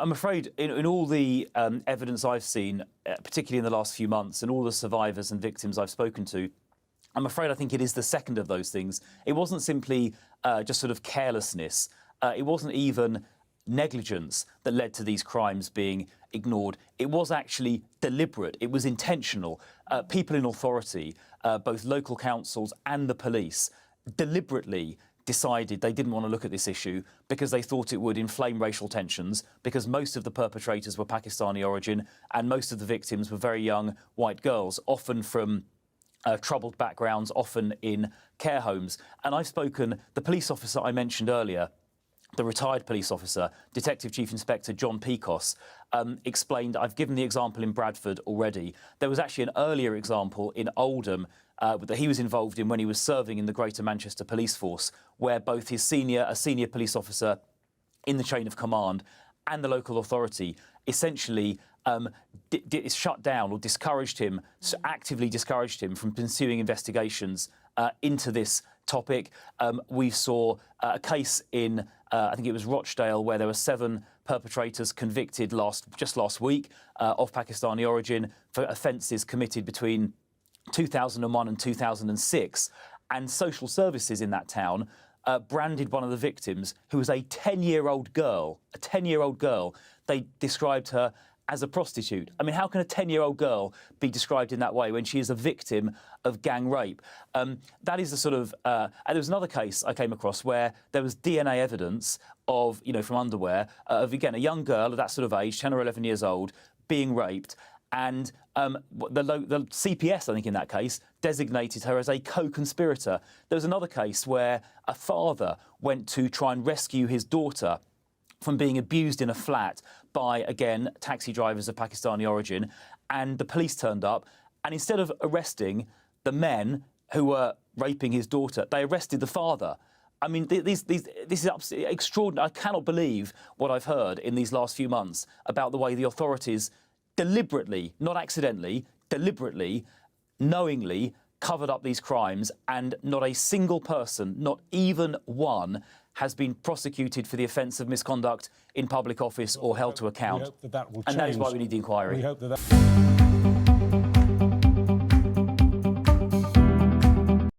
I'm afraid in all the evidence I've seen, particularly in the last few months, and all the survivors and victims I've spoken to, I'm afraid I think it is the second of those things. It wasn't simply just sort of carelessness. It wasn't even negligence that led to these crimes being ignored. It was actually deliberate. It was intentional. People in authority, both local councils and the police, deliberately decided they didn't want to look at this issue because they thought it would inflame racial tensions, because most of the perpetrators were Pakistani origin and most of the victims were very young white girls, often from troubled backgrounds, often in care homes. And I've spoken, the police officer I mentioned earlier, the retired police officer, Detective Chief Inspector John Pecos, explained, I've given the example in Bradford already. There was actually an earlier example in Oldham that he was involved in when he was serving in the Greater Manchester Police Force, where both a senior police officer in the chain of command and the local authority essentially shut down or discouraged him, actively discouraged him from pursuing investigations into this topic. We saw a case in, I think it was Rochdale, where there were 7 perpetrators convicted just last week of Pakistani origin for offences committed between 2001 and 2006. And social services in that town branded one of the victims, who was a 10-year-old girl. A 10-year-old girl. They described her as a prostitute. I mean, how can a 10-year-old girl be described in that way when she is a victim of gang rape? That is the sort of... and there was another case I came across where there was DNA evidence of, from underwear, of, again, a young girl of that sort of age, 10 or 11 years old, being raped. And the CPS, I think in that case, designated her as a co-conspirator. There was another case where a father went to try and rescue his daughter from being abused in a flat by, again, taxi drivers of Pakistani origin. And the police turned up, and instead of arresting the men who were raping his daughter, they arrested the father. I mean, this is absolutely extraordinary. I cannot believe what I've heard in these last few months about the way the authorities deliberately, not accidentally, deliberately, knowingly covered up these crimes, and not a single person, not even one, has been prosecuted for the offence of misconduct in public office or held to account. We hope that will change. And that is why we need the inquiry. We hope that